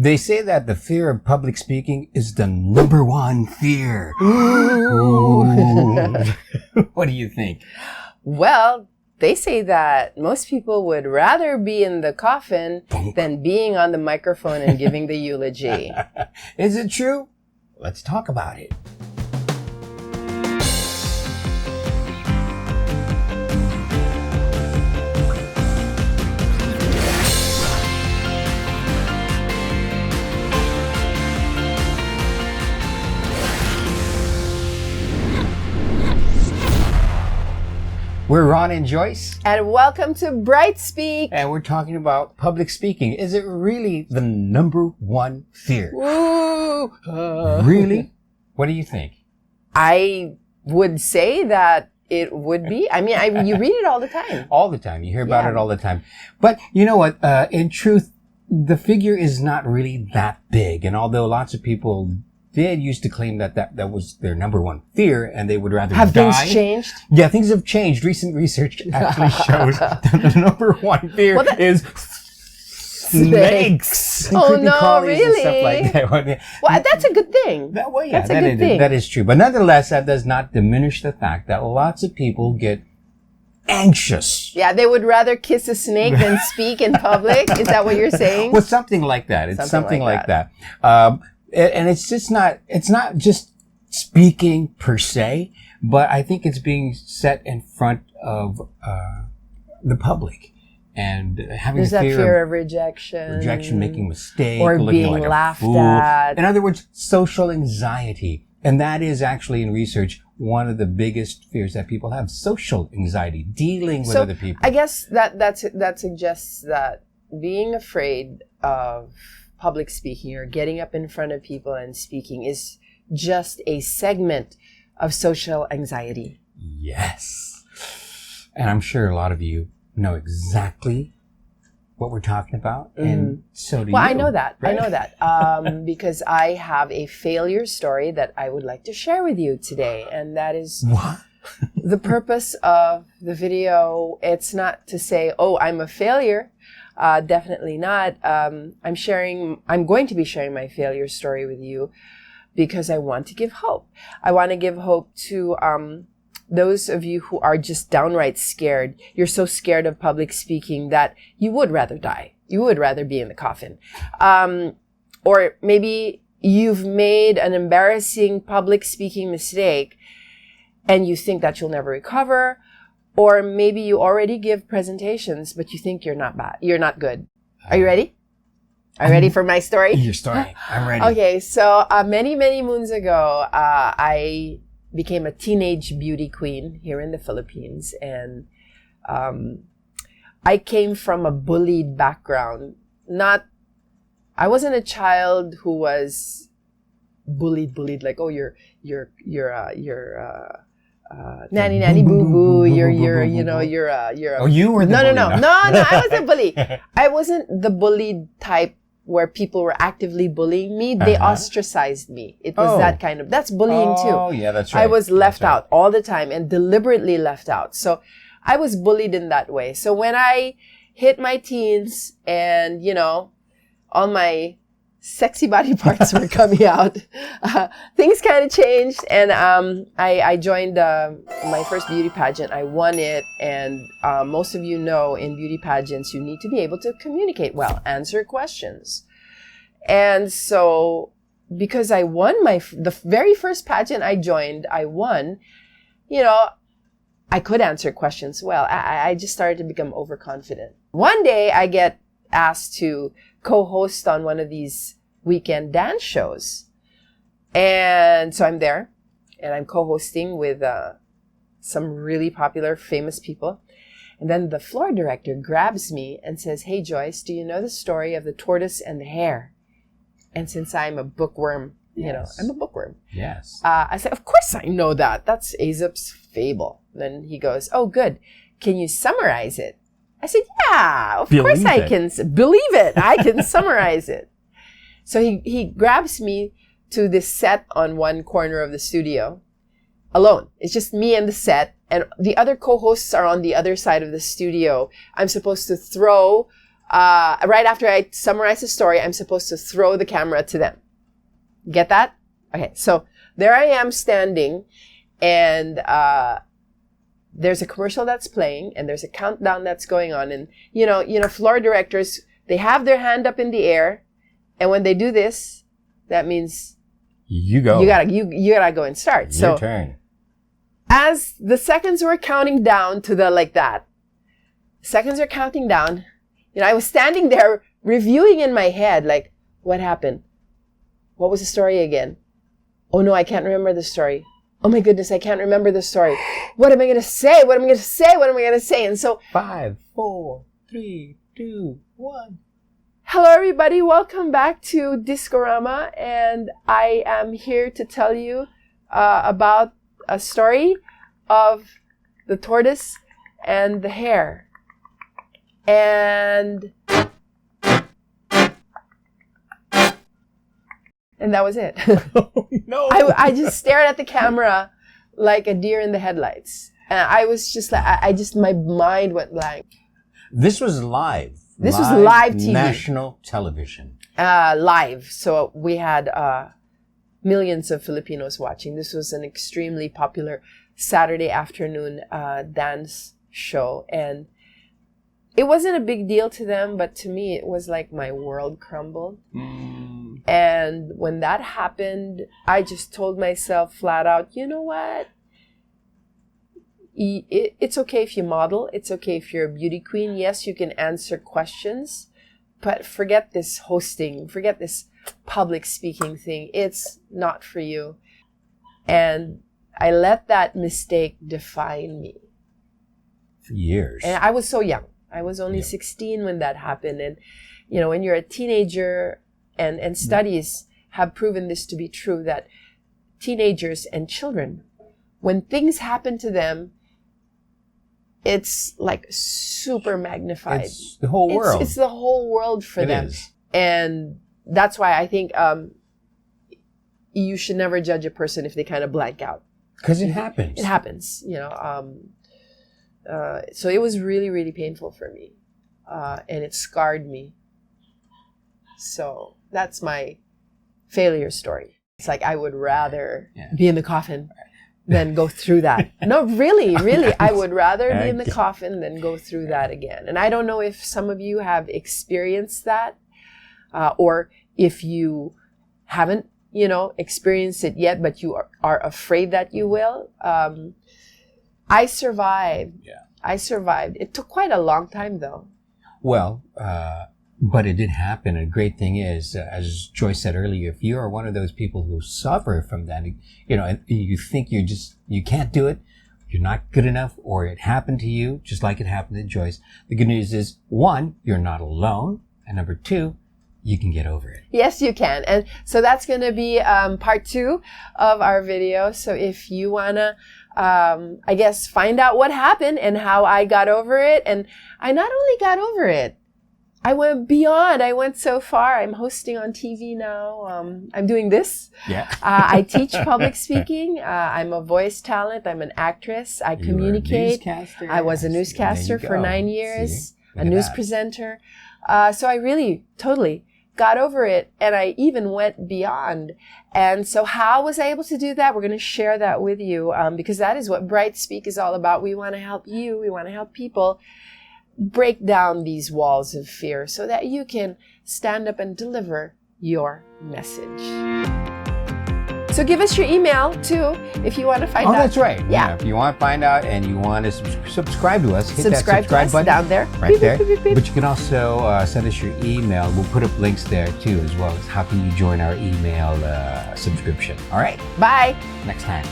They say that the fear of public speaking is the number one fear. What do you think? Well, they say that most people would rather be in the coffin than being on the microphone and giving the eulogy. Is it true? Let's talk about it. We're Ron and Joyce. And welcome to Bright Speak. And we're talking about public speaking. Is it really the number one fear? Woo! Really? What do you think? I would say that it would be. I mean, you read it all the time. All the time. You hear about it all the time. But you know what? In truth, the figure is not really that big. And although lots of people used to claim that was their number one fear and they would rather die. Have things changed? Yeah, things have changed. Recent research actually shows that the number one fear is snakes. Oh no, crawlies really? And stuff like that. Well, that's a good thing. That's a good thing. That is true. But nonetheless, that does not diminish the fact that lots of people get anxious. Yeah, they would rather kiss a snake than speak in public. Is that what you're saying? Well, something like that. It's something like that. And it's not just speaking per se, but I think it's being set in front of the public and having There's that fear of rejection, making mistakes, or looking being like laughed a fool. at. In other words, social anxiety, and that is actually in research one of the biggest fears that people have: social anxiety, dealing with other people. I guess that suggests that being afraid of public speaking or getting up in front of people and speaking is just a segment of social anxiety. Yes. And I'm sure a lot of you know exactly what we're talking about. Mm-hmm. And so do you. Well, I know that. Right? I know that. Because I have a failure story that I would like to share with you today. And that is what? The purpose of the video. It's not to say, oh, I'm a failure. Definitely not. I'm going to be sharing my failure story with you because I want to give hope. I want to give hope to those of you who are just downright scared. You're so scared of public speaking that you would rather die. You would rather be in the coffin. Or maybe you've made an embarrassing public speaking mistake and you think that you'll never recover. Or maybe you already give presentations, but you think you're not bad. You're not good. Are you ready? Are you ready for my story? Your story. I'm ready. Okay, so many, many moons ago, I became a teenage beauty queen here in the Philippines. And I came from a bullied background. I wasn't a child who was bullied like, oh, you're nanny boo boo, you're Oh, you were the bully. No, I wasn't bully. I wasn't the bullied type where people were actively bullying me. They ostracized me. It was that kind of, that's bullying too. Oh, yeah, that's right. I was left out all the time and deliberately left out. So I was bullied in that way. So when I hit my teens and, all my sexy body parts were coming out, things kind of changed, and I joined my first beauty pageant. I won it, and most of you know in beauty pageants you need to be able to communicate well, answer questions. And so because I won the very first pageant I joined, I won, I could answer questions well. I just started to become overconfident. One day I get asked to co-host on one of these weekend dance shows. And so I'm there and I'm co-hosting with some really popular, famous people. And then the floor director grabs me and says, "Hey, Joyce, do you know the story of the tortoise and the hare?" And since I'm a bookworm, I'm a bookworm. Yes. I said, "Of course I know that. That's Aesop's fable." Then he goes, "Oh, good. Can you summarize it?" I said, "Yeah, of course I can. Believe it. I can summarize it." So he grabs me to this set on one corner of the studio alone. It's just me and the set, and the other co-hosts are on the other side of the studio. I'm supposed to throw right after I summarize the story, I'm supposed to throw the camera to them. Get that? Okay, so there I am standing, and there's a commercial that's playing, and there's a countdown that's going on, and you know, floor directors, they have their hand up in the air, and when they do this, that means you go. You gotta go and start. Your turn. As the seconds were counting down to the like that, seconds are counting down. You know, I was standing there reviewing in my head, like, what happened? What was the story again? Oh no, I can't remember the story. Oh my goodness, I can't remember the story. What am I going to say? What am I going to say? What am I going to say? And so 5, 4, 3, 2, 1. Hello everybody, welcome back to Discorama, and I am here to tell you about a story of the tortoise and the hare. And that was it. Oh, no. I just stared at the camera like a deer in the headlights. And I was just like, my mind went blank. This was live. This was live TV. National television. Live. So we had millions of Filipinos watching. This was an extremely popular Saturday afternoon dance show. And it wasn't a big deal to them, but to me, it was like my world crumbled. Mm. And when that happened, I just told myself flat out, you know what? It's okay if you model. It's okay if you're a beauty queen. Yes, you can answer questions, but forget this hosting. Forget this public speaking thing. It's not for you. And I let that mistake define me. For years. And I was so young. I was only 16 when that happened. And, you know, when you're a teenager, and studies have proven this to be true, that teenagers and children, when things happen to them, it's like super magnified. It's the whole world. It's the whole world for them. Is. And that's why I think you should never judge a person if they kind of blank out. Because it happens. It happens, you know. So it was really, really painful for me. And it scarred me. So that's my failure story. It's like I would rather be in the coffin than go through that. No, really, I would rather be in the coffin than go through that again. And I don't know if some of you have experienced that, or if you haven't, you know, experienced it yet, but you are afraid that you will. I survived. Yeah. I survived. It took quite a long time, though. Well, but it did happen. And the great thing is, as Joyce said earlier, if you are one of those people who suffer from that, you know, and you think you can't do it, you're not good enough, or it happened to you, just like it happened to Joyce. The good news is, 1, you're not alone. And number 2, you can get over it. Yes, you can. And so that's going to be part 2 of our video. So if you want to, I guess, find out what happened and how I got over it. And I not only got over it, I went beyond. I went so far. I'm hosting on TV now. I'm doing this. Yeah. I teach public speaking. I'm a voice talent. I'm an actress. I communicate. I was a newscaster for 9 years, a news presenter. So I really totally got over it, and I even went beyond. And so how was I able to do that? We're going to share that with you, because that is what Bright Speak is all about. We want to help you. We want to help people break down these walls of fear so that you can stand up and deliver your message. So give us your email too if you want to find out. Oh, that's right. Yeah. If you want to find out and you want to subscribe to us, hit that subscribe button down there. Right there. But you can also send us your email. We'll put up links there too, as well as how can you join our email subscription. All right. Bye. Next time.